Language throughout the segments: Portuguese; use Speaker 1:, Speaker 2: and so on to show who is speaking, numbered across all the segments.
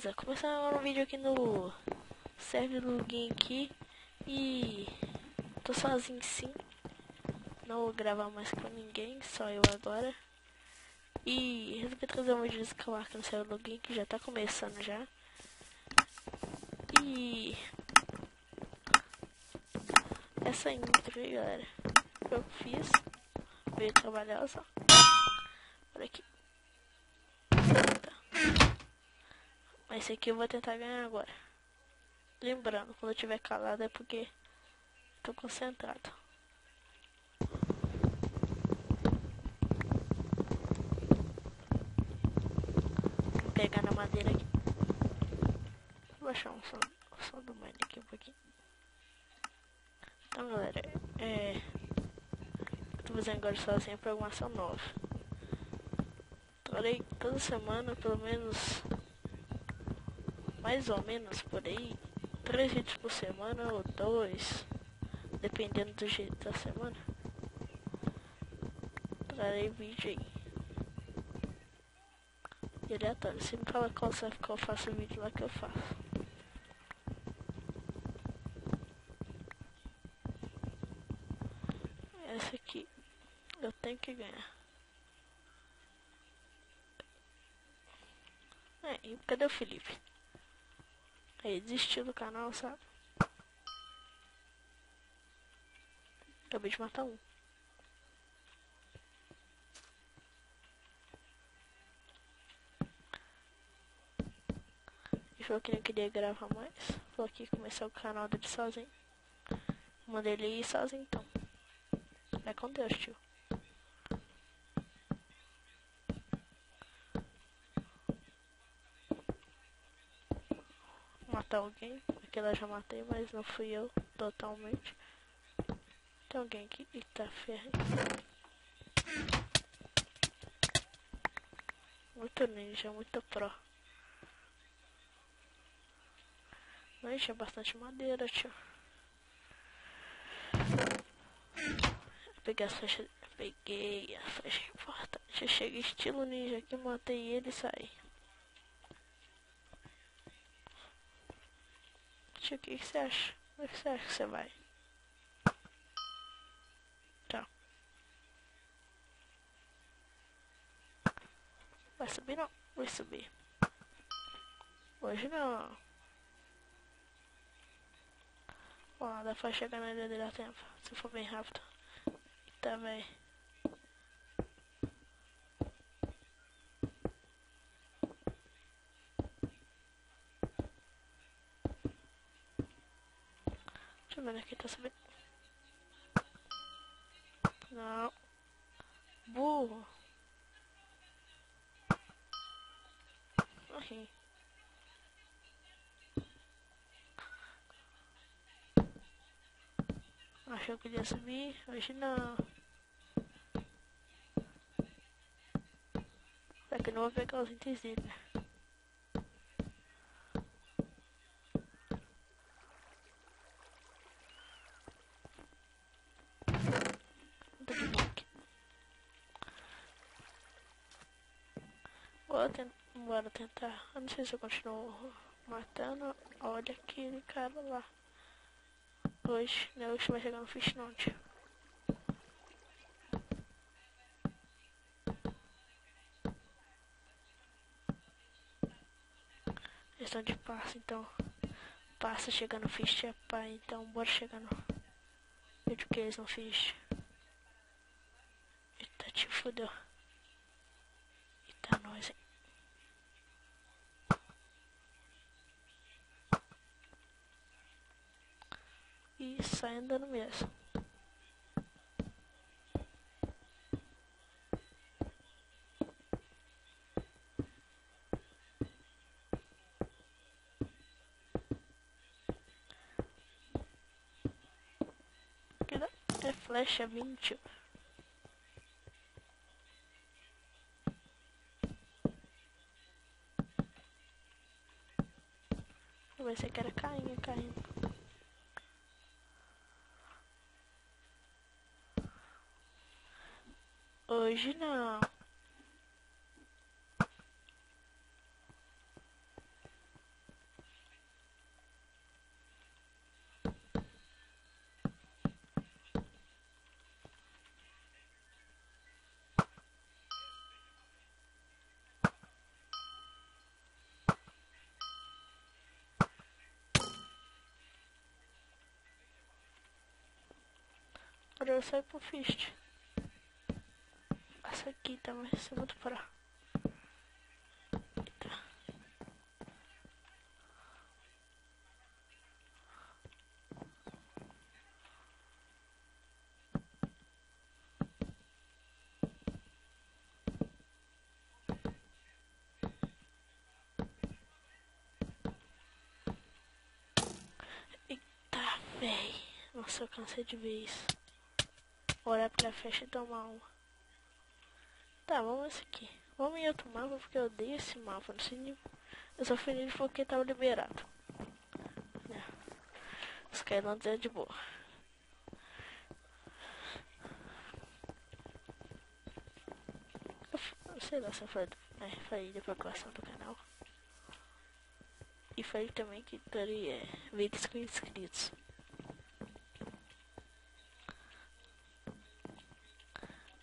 Speaker 1: beleza? Começando agora um vídeo aqui no server login aqui. E tô sozinho sim. Não vou gravar mais com ninguém, só eu agora. E resolvi trazer um vídeo de escalar aqui no server login, que já tá começando já. E essa intro aí, galera, eu fiz. Veio trabalhar, só. Olha aqui. Mas esse aqui eu vou tentar ganhar agora. Lembrando, quando eu tiver calado é porque tô concentrado. Vou pegar na madeira aqui. Vou baixar o som do mic aqui um pouquinho. Então, galera, eu tô fazendo agora sozinho a programação nova. Torei toda semana, pelo menos, mais ou menos por aí, 3 vídeos por semana ou 2, dependendo do jeito da semana. Trarei vídeo aí. E aleatório. Se me fala qual serve que eu faço o vídeo lá que eu faço. Essa aqui eu tenho que ganhar. E cadê o Felipe? Aí, desistiu do canal, sabe? Acabei de matar um. Ele falou que não queria gravar mais. Falou que ia começar o canal dele sozinho. Mandei ele ir sozinho então. Vai com Deus, tio. Matar alguém. Aquela eu já matei, mas não fui eu totalmente. Tem alguém aqui. Eita ferro. Muito ninja, muito pro. Mas tinha bastante madeira, tio. Peguei as flechas. Peguei a flecha importante. Eu cheguei estilo ninja aqui, matei ele e saí. Tio, o que você acha? Onde você acha que você vai? Tchau. Vai subir não? Vai subir. Hoje não. Ó, dá pra chegar na ilha dele a tempo. Se for bem rápido. Tá, véi. Deixa eu ver aqui, tá subindo. Não. Burro. Morri. Achou que ia subir? Hoje não. Só que eu não vou pegar os itens dele. Bora tentar. Eu não sei se eu continuo matando. Olha aquele cara lá. Hoje, né? Hoje vai chegar no Fish Note. Eles estão de passo, então. Passa chegando no Fish é pá, então bora chegar no. Vejo que eles não Fish. Eita, te fodeu. Eita, nós, hein. E sai andando mesmo. É flecha 20. Vai ser que era caindo. Hoje não. Agora eu saio pro Fist. Essa aqui também, você muito parar. Eita, véi. Nossa, eu cansei de ver isso. Olhar pra festa e tomar uma. Tá, vamos esse aqui. Vamos em outro mapa porque eu odeio esse mapa. Não sei nem... Eu só fui nele porque tava liberado. Os Skylands é de boa. Eu sei lá se eu falei da proclamação do canal. E falei também que teria vídeos com inscritos.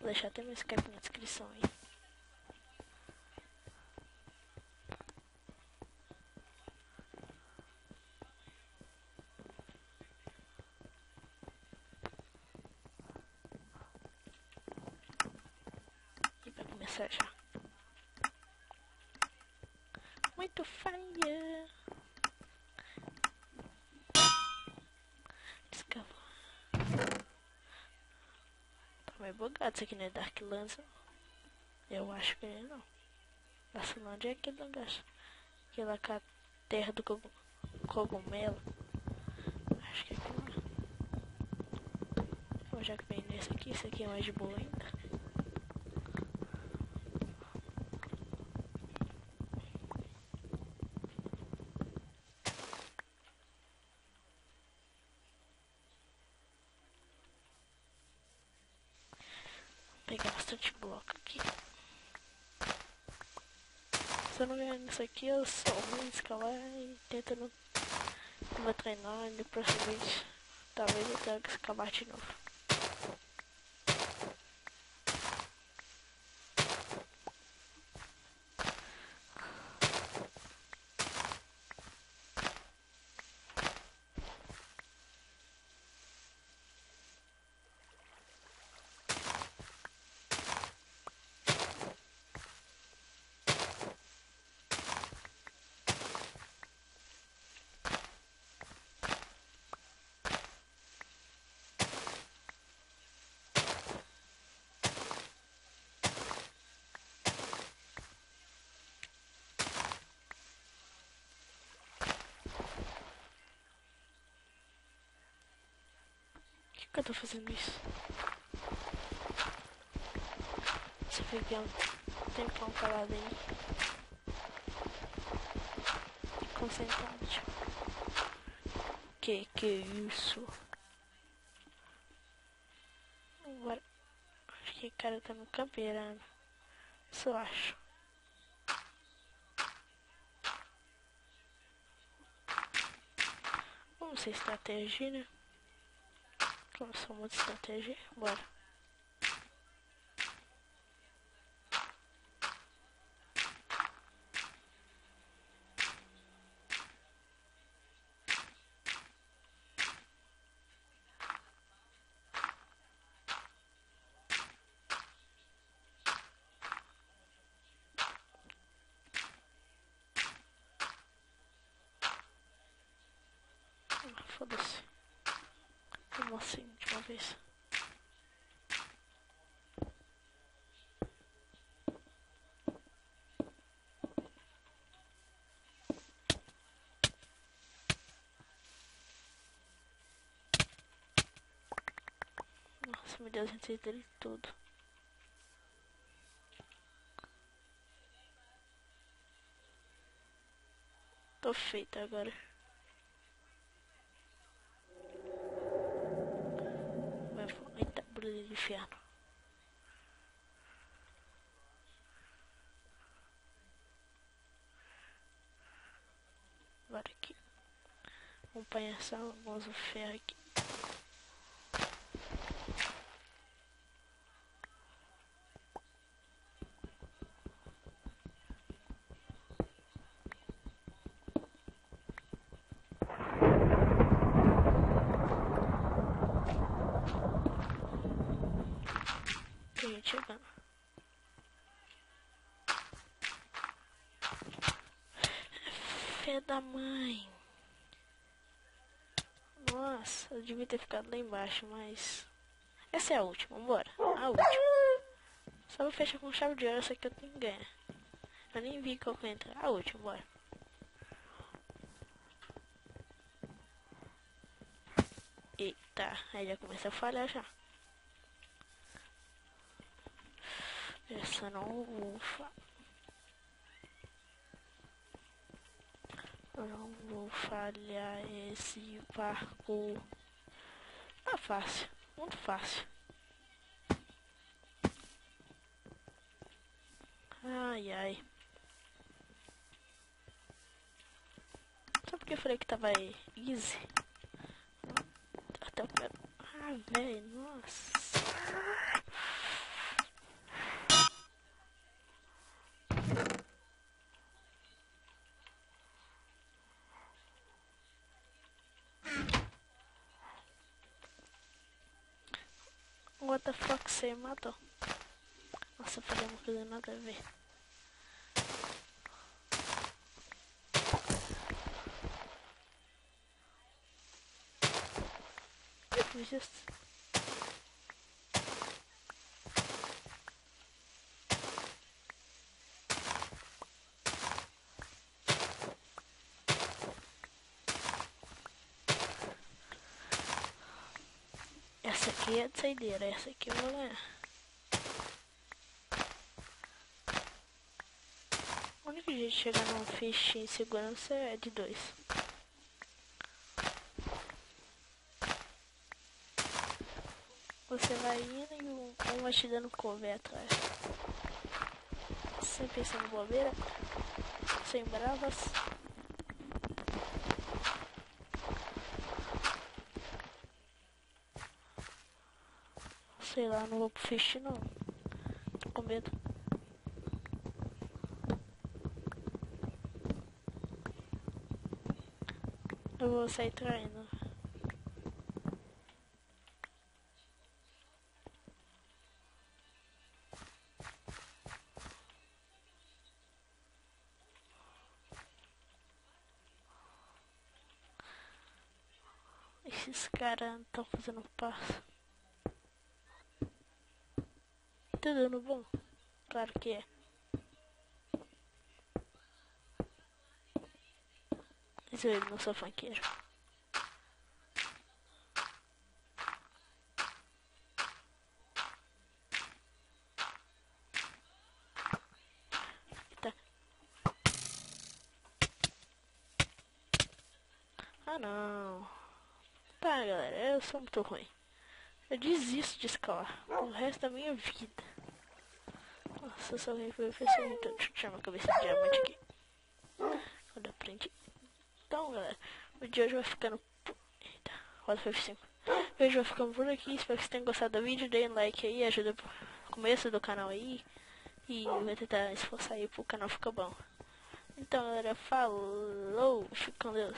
Speaker 1: Vou deixar até meu Skype na descrição aí. E pra começar já. Muito faia. Descava. Tá meio bugado, isso aqui não é Darklands. Eu acho que ele não. Darklands é aquele lugar. Aquela com a terra do cogumelo. Acho que é aquilo lá. Bom, já que vem nesse aqui, esse aqui é mais de boa ainda. Vou pegar bastante bloco aqui. Se eu não ganhar nisso aqui, eu só vou escalar e tentando. Eu vou treinar e depois talvez eu tenha que escalar de novo. Por que eu tô fazendo isso? Você fica um tempão parado aí. Concentrado, tipo. Que é isso? Agora, acho que o cara tá me campeirando. Isso eu acho. Vamos ser estratégia, né? Como sou muito estratégia, bora. Foda-se. Vamos assim de uma vez. Nossa, meu Deus, entrei dele tudo. Tô feita agora. Eita, brilho de inferno. Agora aqui. Vamos pensar o nosso ferro aqui. chegando. Fé da mãe. Nossa, eu devia ter ficado lá embaixo, mas... Essa é a última, vambora. A última. Só vou fechar com chave de ouro, essa aqui eu tenho que ganhar. Eu nem vi que eu vou entrar. A última, bora. Eita, aí já começa a falhar já. Essa não vou eu não vou falhar esse parkour. Ah, fácil, muito fácil. Ai, ai. Só porque eu falei que tava easy. Até eu quero... Ah, velho, nossa. What the fuck, você matou? Nossa, eu falei uma coisa nada a ver. Eu fiz isso. Essa aqui é de saideira, essa aqui eu vou ganhar. O único jeito de chegar num fish em segurança é de 2. Você vai indo e um vai te dando cover atrás. Sem pensar em bobeira, sem bravas. Sei lá, não vou pro fish não. Tô com medo. Eu vou sair traindo. Esses caras não estão fazendo passo. Tá dando bom? Claro que é. Mas eu não sou funkeiro. Tá. Ah não. Tá, galera, eu sou muito ruim. Eu desisto de escalar o resto da minha vida. Nossa, se alguém for oferecer muito. Deixa eu tirar minha cabeça de diamante aqui. Quando eu aprendi. Então, galera, o de hoje vai ficando. Eita, roda foi 5. O vídeo vai ficando por aqui. Espero que vocês tenham gostado do vídeo. Deem like aí, ajuda no começo do canal aí. E vai tentar esforçar aí pro canal ficar bom. Então, galera, falou. Fique com Deus.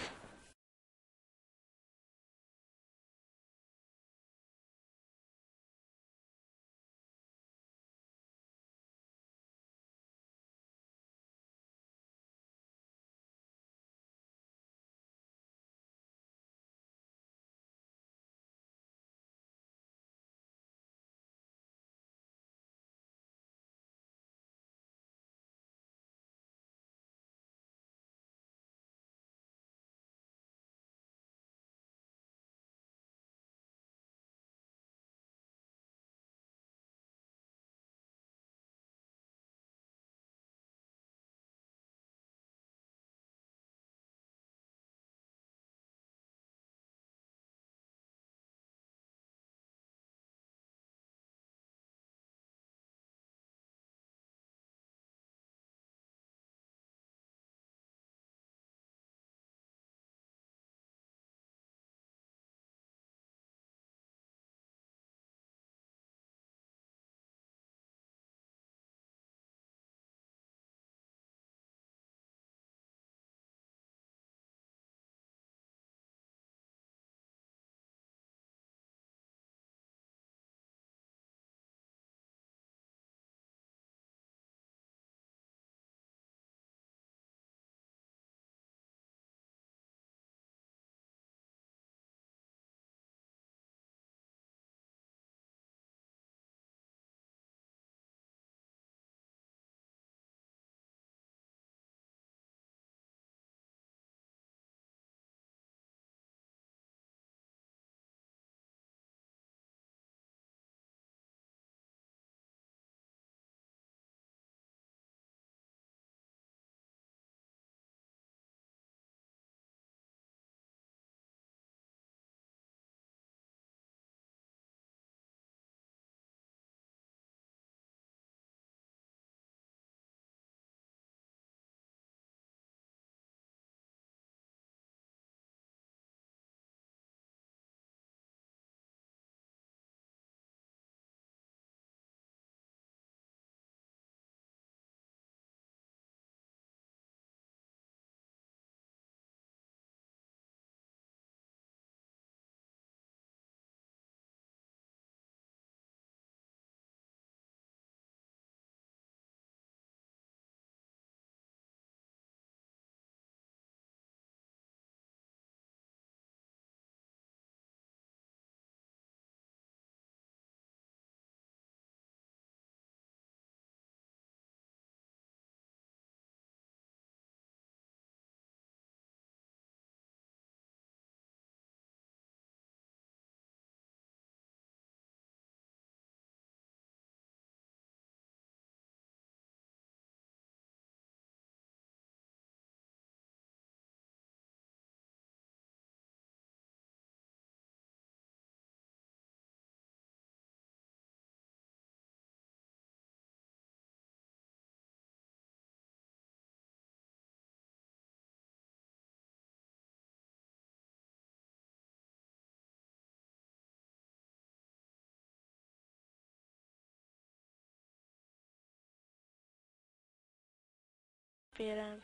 Speaker 1: esperando.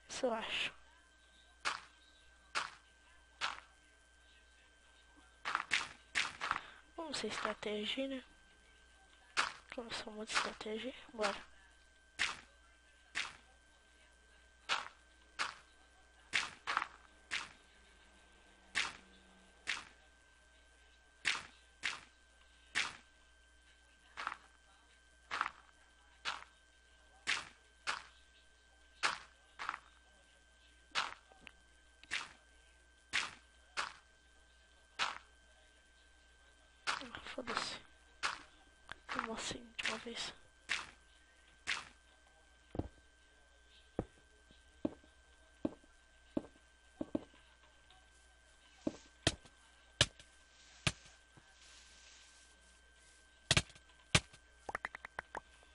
Speaker 1: Isso eu acho. Vamos ser estratégia, né? Como sou muito estratégia, bora. Foda-se. Vamos assim de uma vez.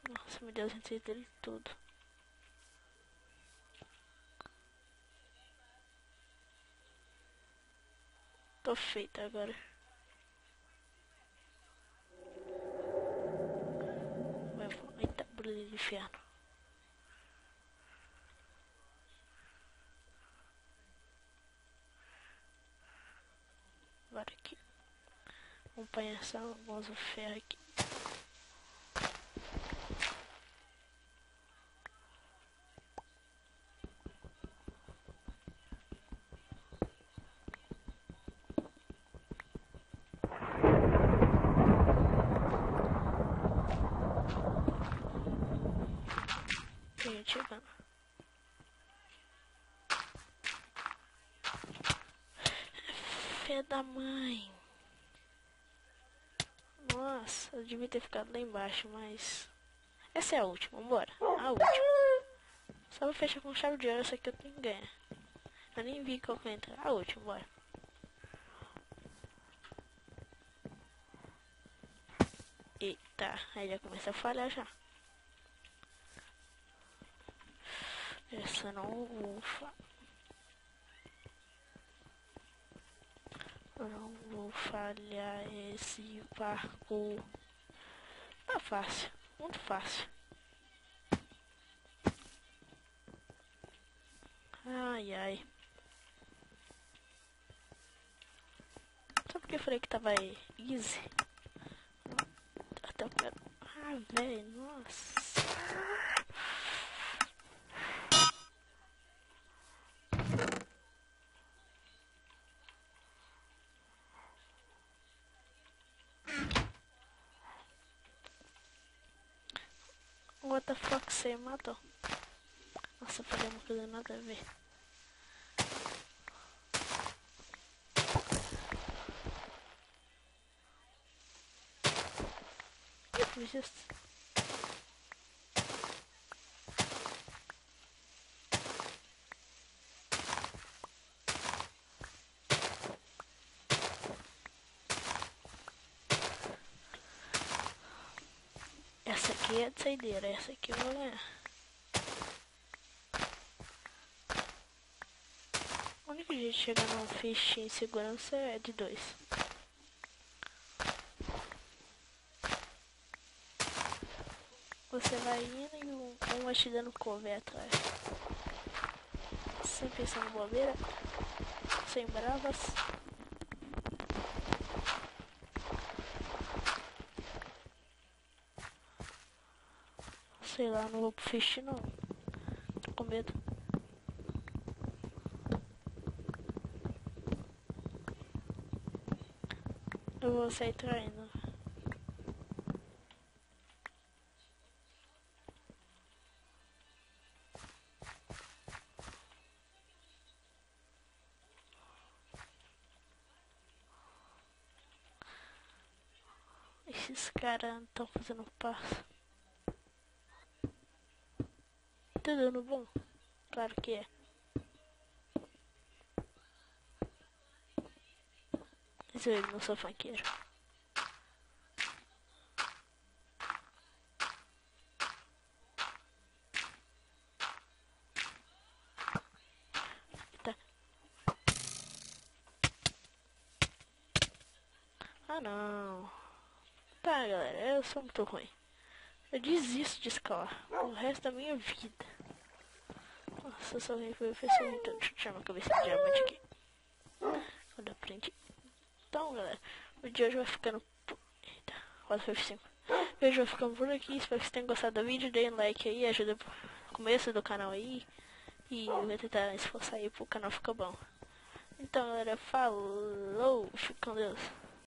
Speaker 1: Nossa, meu Deus, entrei dele tudo. Tô feita agora. Eita, brilho de inferno. Agora aqui. Vamos apanhar alguns ferro aqui. Tem gente chegando. Fé da mãe. Nossa, eu devia ter ficado lá embaixo, mas... Essa é a última, vambora. A última. Só vou fechar com chave de ouro, essa aqui eu tenho que ganhar. Eu nem vi qual que vai entrar. A última, bora. Eita, aí já começa a falhar já. Essa não vou não vou falhar esse parkour. Tá fácil, muito fácil. Ai, ai. Só porque eu falei que tava easy. Até eu quero... Ah, velho, nossa. What the fuck, você matou? Nossa, falei uma coisa nada a ver. Eu fiz isso. Essa aqui é de saideira, essa aqui eu vou ganhar. O único jeito de chegar num fish em segurança é de 2. Você vai indo e um vai te dando cover atrás. Sem pensar em bobeira. Sem bravas. Sei lá, não vou pro fish não. Tô com medo. Eu vou sair traindo. Esses caras não estão fazendo passo. Tá dando bom? Claro que é. Mas eu não sou funkeiro. Tá. Ah não. Tá, galera, eu sou muito ruim. Eu desisto de escalar o resto da minha vida. Nossa, só vem foi muito. Deixa eu tirar minha cabeça de diamante aqui. Quando eu aprendi. Então, galera, o de hoje vai ficando. Eita, quase foi 5. O vídeo vai ficando por aqui. Espero que vocês tenham gostado do vídeo. Deem um like aí, ajuda no começo do canal aí. E eu vou tentar esforçar aí pro canal ficar bom. Então, galera, falou. Fique com Deus.